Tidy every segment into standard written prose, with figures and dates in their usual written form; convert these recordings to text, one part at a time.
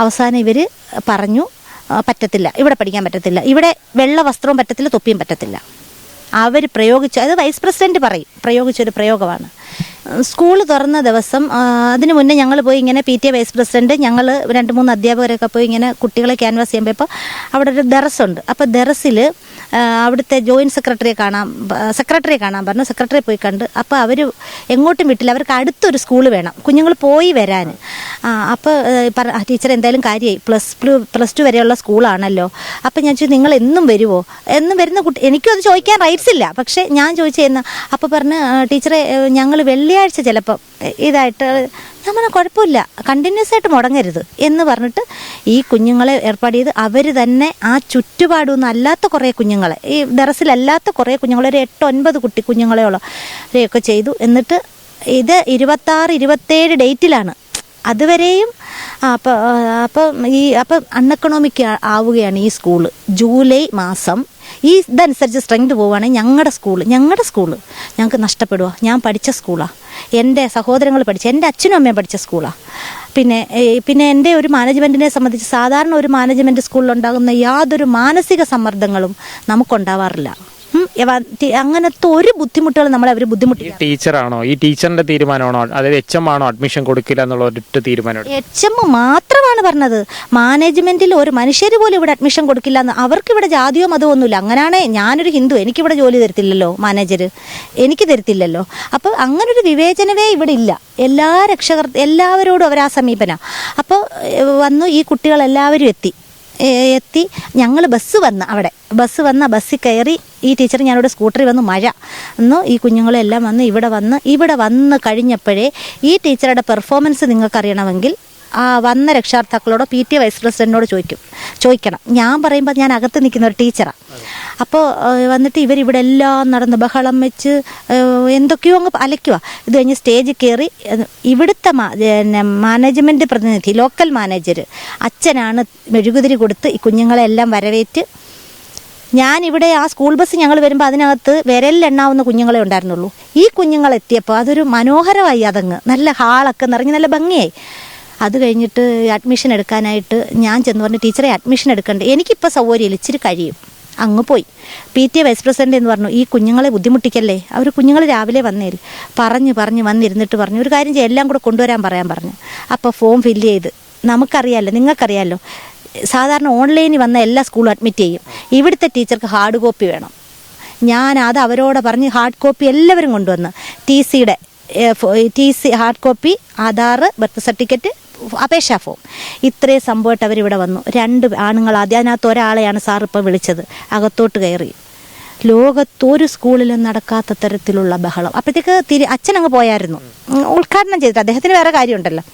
അവസാനം ഇവർ പറഞ്ഞു പറ്റത്തില്ല, ഇവിടെ പഠിക്കാൻ പറ്റത്തില്ല, ഇവിടെ വെള്ള വസ്ത്രവും പറ്റത്തില്ല, തൊപ്പിയും പറ്റത്തില്ല. അവർ പ്രയോഗിച്ചു, അത് വൈസ് പ്രസിഡൻറ്റ് പ്രയോഗിച്ചൊരു പ്രയോഗമാണ്. സ്കൂൾ തുറന്ന ദിവസം അതിന് മുന്നേ ഞങ്ങൾ പോയി ഇങ്ങനെ PTA വൈസ് പ്രസിഡൻറ്റ്, ഞങ്ങൾ 2-3 അധ്യാപകരൊക്കെ പോയി ഇങ്ങനെ കുട്ടികളെ ക്യാൻവാസ് ചെയ്യുമ്പോൾ ഇപ്പോൾ അവിടെ ഒരു ദറസുണ്ട്. അപ്പോൾ ദറസിൽ അവിടുത്തെ ജോയിൻറ്റ് സെക്രട്ടറിയെ കാണാൻ പറഞ്ഞു. സെക്രട്ടറിയെ പോയി കണ്ട്. അപ്പോൾ അവർ എങ്ങോട്ടും വിട്ടില്ല, അവർക്ക് അടുത്തൊരു സ്കൂൾ വേണം, കുഞ്ഞുങ്ങൾ പോയി വരാൻ. അപ്പോൾ ടീച്ചർ എന്തായാലും കാര്യമായി, പ്ലസ് ടു വരെയുള്ള സ്കൂളാണല്ലോ. അപ്പോൾ ഞാൻ ചോദിച്ചു, നിങ്ങൾ എന്നും വരുമോ? എന്നും വരുന്ന കുട്ടി, എനിക്കും അത് ചോദിക്കാൻ റൈറ്റ്സ് ഇല്ല, പക്ഷേ ഞാൻ ചോദിച്ചെന്ന്. അപ്പോൾ പറഞ്ഞ് ടീച്ചറെ ഞങ്ങൾ വെള്ളിയാഴ്ച ചിലപ്പം ഇതായിട്ട്, ഞാൻ പറഞ്ഞാൽ കുഴപ്പമില്ല, കണ്ടിന്യൂസ് ആയിട്ട് മുടങ്ങരുത് എന്ന് പറഞ്ഞിട്ട് ഈ കുഞ്ഞുങ്ങളെ ഏർപ്പാട് ചെയ്ത് അവർ തന്നെ ആ ചുറ്റുപാടൊന്നും അല്ലാത്ത കുറേ കുഞ്ഞുങ്ങളെ, ഈ ദറസിലല്ലാത്ത കുറേ കുഞ്ഞുങ്ങളെ, ഒരു 8-9 കുഞ്ഞുങ്ങളെയോളം ഒക്കെ ചെയ്തു. എന്നിട്ട് ഇത് 26-27 ഡേറ്റിലാണ്. അതുവരെയും അപ്പം അൺഎക്കണോമിക് ആവുകയാണ് ഈ സ്കൂള്. ജൂലൈ മാസം ഇതനുസരിച്ച് സ്ട്രെങ്ത് പോവുകയാണെങ്കിൽ ഞങ്ങളുടെ സ്കൂള് ഞങ്ങൾക്ക് നഷ്ടപ്പെടുക. ഞാൻ പഠിച്ച സ്കൂളാണ്, എൻ്റെ സഹോദരങ്ങൾ പഠിച്ച, എൻ്റെ അച്ഛനും അമ്മയും പഠിച്ച സ്കൂളാണ്. പിന്നെ എൻ്റെ ഒരു മാനേജ്മെൻറ്റിനെ സംബന്ധിച്ച് സാധാരണ ഒരു മാനേജ്മെൻറ്റ് സ്കൂളിലുണ്ടാകുന്ന യാതൊരു മാനസിക സമ്മർദ്ദങ്ങളും നമുക്കുണ്ടാവാറില്ല. അങ്ങനത്തെ ഒരു ബുദ്ധിമുട്ടുകൾ നമ്മളെ അവർ ബുദ്ധിമുട്ടി. ടീച്ചറാണോ, ഈ ടീച്ചറിന്റെ തീരുമാനമാണോ, അതായത് HM ആണോ അഡ്മിഷൻ കൊടുക്കില്ല എന്നുള്ള ഒരൊറ്റ തീരുമാനം? HM മാത്രമാണ് പറഞ്ഞത്. മാനേജ്മെന്റിൽ ഒരു മനുഷ്യർ പോലും ഇവിടെ അഡ്മിഷൻ കൊടുക്കില്ല എന്ന്. അവർക്ക് ഇവിടെ ജാതിയോ മതമോ ഒന്നുമില്ല. അങ്ങനെയാണെ ഞാനൊരു ഹിന്ദു, എനിക്കിവിടെ ജോലി തരത്തില്ലല്ലോ മാനേജർ, എനിക്ക് തരത്തില്ലല്ലോ. അപ്പോൾ അങ്ങനൊരു വിവേചനമേ ഇവിടെ ഇല്ല. എല്ലാവരോടും അവർ ആ സമീപന. അപ്പോൾ വന്നു, ഈ കുട്ടികളെല്ലാവരും എത്തി. ഞങ്ങൾ ബസ്സിൽ വന്ന ബസ്സിൽ കയറി ഈ ടീച്ചർ ഞാനിവിടെ സ്കൂട്ടറിൽ വന്നു. മഴ എന്നോ ഈ കുഞ്ഞുങ്ങളെല്ലാം വന്ന് ഇവിടെ വന്ന് കഴിഞ്ഞപ്പോഴേ ഈ ടീച്ചറുടെ പെർഫോമൻസ് നിങ്ങൾക്കറിയണമെങ്കിൽ വന്ന രക്ഷാകർത്താക്കളോടോ PTA വൈസ് പ്രസിഡന്റിനോട് ചോദിക്കണം. ഞാൻ പറയുമ്പോൾ ഞാൻ അകത്ത് നിൽക്കുന്ന ഒരു ടീച്ചറാണ്. അപ്പോൾ വന്നിട്ട് ഇവരിവിടെ എല്ലാം നടന്ന് ബഹളം വെച്ച് എന്തൊക്കെയോ അങ്ങ് അലയ്ക്കുക. ഇത് കഴിഞ്ഞ് സ്റ്റേജിൽ കയറി ഇവിടുത്തെ മാനേജ്മെൻറ്റ് പ്രതിനിധി, ലോക്കൽ മാനേജർ അച്ഛനാണ് മെഴുകുതിരി കൊടുത്ത് ഈ കുഞ്ഞുങ്ങളെല്ലാം വരവേറ്റ്. ഞാനിവിടെ ആ സ്കൂൾ ബസ് ഞങ്ങൾ വരുമ്പോൾ അതിനകത്ത് വിരലിലെണ്ണാവുന്ന കുഞ്ഞുങ്ങളെ ഉണ്ടായിരുന്നുള്ളൂ. ഈ കുഞ്ഞുങ്ങളെത്തിയപ്പോൾ അതൊരു മനോഹരമായി, അതങ്ങ് നല്ല ഹാളൊക്കെ നിറഞ്ഞ് നല്ല ഭംഗിയായി. അത് കഴിഞ്ഞിട്ട് അഡ്മിഷൻ എടുക്കാനായിട്ട് ഞാൻ ചെന്ന് പറഞ്ഞു, ടീച്ചറെ അഡ്മിഷൻ എടുക്കണ്ടേ, എനിക്കിപ്പോൾ സൗകര്യമില്ല, ഇച്ചിരി കഴിയും. അങ്ങ് പോയി PTA വൈസ് പ്രസിഡന്റ് എന്ന് പറഞ്ഞു, ഈ കുഞ്ഞുങ്ങളെ ബുദ്ധിമുട്ടിക്കല്ലേ. അവർ കുഞ്ഞുങ്ങൾ രാവിലെ വന്നേൽ പറഞ്ഞ് വന്നിരുന്നിട്ട് പറഞ്ഞു, ഒരു കാര്യം ചെയ്യും, എല്ലാം കൂടെ കൊണ്ടുവരാൻ പറഞ്ഞു. അപ്പോൾ ഫോം ഫില്ല് ചെയ്ത്, നമുക്കറിയാമല്ലോ, നിങ്ങൾക്കറിയാമല്ലോ, സാധാരണ ഓൺലൈനിൽ വന്ന എല്ലാ സ്കൂളും അഡ്മിറ്റ് ചെയ്യും. ഇവിടുത്തെ ടീച്ചർക്ക് ഹാർഡ് കോപ്പി വേണം. ഞാൻ അത് അവരോട് പറഞ്ഞ് ഹാർഡ് കോപ്പി എല്ലാവരും കൊണ്ടുവന്ന്, TC hard copy, Aadhaar, birth certificate, അപേക്ഷാ ഫോം, ഇത്രയും സംഭവമായിട്ട് അവരിവിടെ വന്നു. 2 ആണുങ്ങൾ, അതിനകത്ത് ഒരാളെയാണ് സാർ ഇപ്പോൾ വിളിച്ചത്. അകത്തോട്ട് കയറി. ലോകത്തൊരു സ്കൂളിലും നടക്കാത്ത തരത്തിലുള്ള ബഹളം. അപ്പോഴത്തേക്ക് അച്ഛനങ്ങ് പോയായിരുന്നു, ഉദ്ഘാടനം ചെയ്തിട്ട്. അദ്ദേഹത്തിന് വേറെ കാര്യമുണ്ടല്ലോ.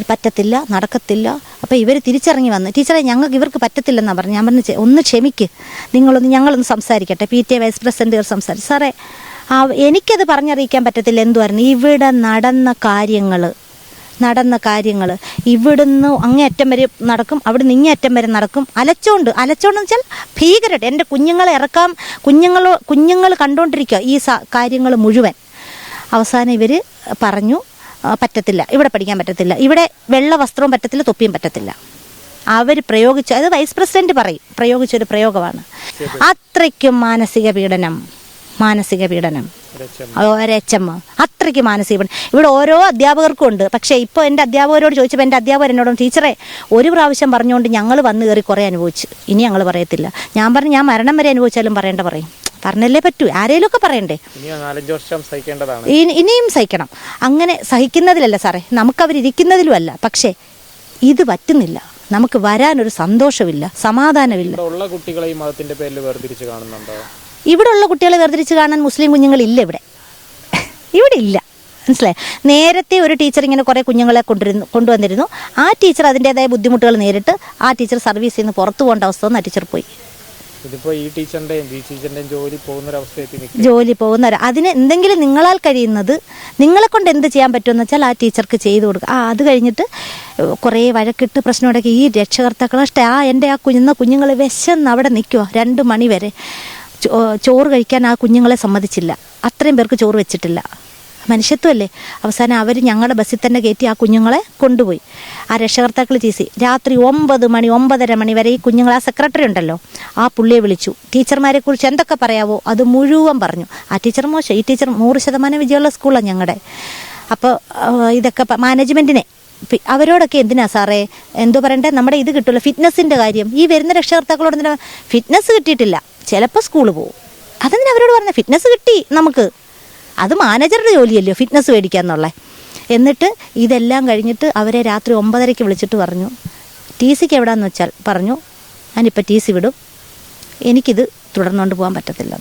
പറ്റത്തില്ല, നടക്കത്തില്ല. അപ്പോൾ ഇവർ തിരിച്ചിറങ്ങി വന്ന്, ടീച്ചറെ ഇവർക്ക് പറ്റത്തില്ലെന്നാണ് പറഞ്ഞു. ഞാൻ പറഞ്ഞു, ഒന്ന് ക്ഷമിക്ക്, ഞങ്ങളൊന്ന് സംസാരിക്കട്ടെ. PTA വൈസ് പ്രസിഡന്റ് സംസാരിച്ചു. സാറേ, എനിക്കത് പറഞ്ഞറിയിക്കാൻ പറ്റത്തില്ല എന്തുവായിരുന്നു ഇവിടെ നടന്ന കാര്യങ്ങൾ. ഇവിടുന്ന് അങ്ങേയറ്റം വരെ നടക്കും, അവിടുന്ന് ഇങ്ങേയറ്റം വരെ നടക്കും. അലച്ചോണ്ടെന്ന് വെച്ചാൽ ഭീകരമായിട്ട് എൻ്റെ കുഞ്ഞുങ്ങളെ ഇറക്കാം. കുഞ്ഞുങ്ങൾ കണ്ടുകൊണ്ടിരിക്കുക ഈ കാര്യങ്ങൾ മുഴുവൻ. അവസാനം ഇവർ പറഞ്ഞു പറ്റത്തില്ല, ഇവിടെ പഠിക്കാൻ പറ്റത്തില്ല, ഇവിടെ വെള്ള വസ്ത്രവും പറ്റത്തില്ല, തൊപ്പിയും പറ്റത്തില്ല. അവർ പ്രയോഗിച്ചു, അത് വൈസ് പ്രസിഡന്റ് പ്രയോഗിച്ചൊരു പ്രയോഗമാണ്. അത്രയ്ക്കും മാനസിക പീഡനം HM, അത്രയ്ക്ക് മാനസിക പീഡനം. ഇവിടെ ഓരോ അധ്യാപകർക്കും ഉണ്ട്. പക്ഷേ ഇപ്പോൾ എൻ്റെ അധ്യാപകരോട് ചോദിച്ചപ്പോൾ എൻ്റെ അധ്യാപകർ എന്നോടും, ടീച്ചറെ ഒരു പ്രാവശ്യം പറഞ്ഞുകൊണ്ട് ഞങ്ങൾ വന്ന് കയറി കുറേ അനുഭവിച്ചു, ഇനി ഞങ്ങൾ പറയത്തില്ല. ഞാൻ പറഞ്ഞു, ഞാൻ മരണം വരെ അനുഭവിച്ചാലും പറയും, പറഞ്ഞല്ലേ പറ്റൂ, ആരേലുമൊക്കെ പറയണ്ടേ, ഇനിയും സഹിക്കണം. അങ്ങനെ സഹിക്കുന്നതിലല്ല സാറേ, നമുക്കവരിയ്ക്കുന്നതിലും അല്ല, പക്ഷേ ഇത് പറ്റുന്നില്ല. നമുക്ക് വരാനൊരു സന്തോഷമില്ല, സമാധാനമില്ല. ഇവിടെയുള്ള കുട്ടികളെ വേർതിരിച്ച് കാണാൻ മുസ്ലിം കുഞ്ഞുങ്ങളില്ല ഇവിടെ ഇല്ല, മനസ്സിലായി. നേരത്തെ ഒരു ടീച്ചർ ഇങ്ങനെ കുറേ കുഞ്ഞുങ്ങളെ കൊണ്ടുവന്നിരുന്നു. ആ ടീച്ചർ അതിൻ്റെതായ ബുദ്ധിമുട്ടുകൾ നേരിട്ട് ആ ടീച്ചർ സർവീസിൽ നിന്ന് പുറത്തു പോകേണ്ട അവസ്ഥ വന്ന് ആ ടീച്ചർ പോയി. ജോലി പോകുന്നവർ അതിന് എന്തെങ്കിലും നിങ്ങളാൽ കഴിയുന്നത്, നിങ്ങളെ കൊണ്ട് എന്ത് ചെയ്യാൻ പറ്റുമെന്ന് വെച്ചാൽ ആ ടീച്ചർക്ക് ചെയ്തു കൊടുക്കുക. അത് കഴിഞ്ഞിട്ട് കുറേ വഴക്കിട്ട് പ്രശ്നം ഉണ്ടാക്കി ഈ രക്ഷകർത്താക്കളെ എൻ്റെ കുഞ്ഞുങ്ങൾ വിശന്ന് അവിടെ നിൽക്കുക 2 മണി വരെ. ചോറ് കഴിക്കാൻ ആ കുഞ്ഞുങ്ങളെ സമ്മതിച്ചില്ല, അത്രയും പേർക്ക് ചോറ് വെച്ചിട്ടില്ല. മനുഷ്യത്വമല്ലേ. അവസാനം അവർ ഞങ്ങളുടെ ബസ്സിൽ തന്നെ കയറ്റി ആ കുഞ്ഞുങ്ങളെ കൊണ്ടുപോയി. ആ രക്ഷകർത്താക്കൾ രാത്രി 9 മണി 9:30 മണി വരെ ഈ കുഞ്ഞുങ്ങൾ, ആ സെക്രട്ടറി ഉണ്ടല്ലോ, ആ പുള്ളിയെ വിളിച്ചു. ടീച്ചർമാരെ കുറിച്ച് എന്തൊക്കെ പറയാവോ അത് മുഴുവൻ പറഞ്ഞു. ആ ടീച്ചർ മോശം, ഈ ടീച്ചർ 100% വിജയമുള്ള സ്കൂളാണ് ഞങ്ങളുടെ. അപ്പോൾ ഇതൊക്കെ മാനേജ്മെൻറ്റിനെ അവരോടൊക്കെ എന്തിനാ സാറേ എന്തോ പറയണ്ടേ, നമ്മുടെ ഇത് കിട്ടുമല്ലോ ഫിറ്റ്നസിൻ്റെ കാര്യം. ഈ വരുന്ന രക്ഷകർത്താക്കളോട് എന്തിനാ, ഫിറ്റ്നസ് കിട്ടിയിട്ടില്ല ചിലപ്പോൾ സ്കൂൾ പോകും, അതെന്തിനാ അവരോട് പറഞ്ഞ ഫിറ്റ്നസ് കിട്ടി നമുക്ക്, അത് മാനേജറുടെ ജോലിയല്ലോ ഫിറ്റ്നസ് മേടിക്കാന്നുള്ള. എന്നിട്ട് ഇതെല്ലാം കഴിഞ്ഞിട്ട് അവരെ രാത്രി 9:30 വിളിച്ചിട്ട് പറഞ്ഞു, TCക്ക് എവിടെയാണെന്ന് വെച്ചാൽ പറഞ്ഞു, ഞാനിപ്പോൾ TC വിടും, എനിക്കിത് തുടർന്നുകൊണ്ട് പോകാൻ പറ്റത്തില്ല.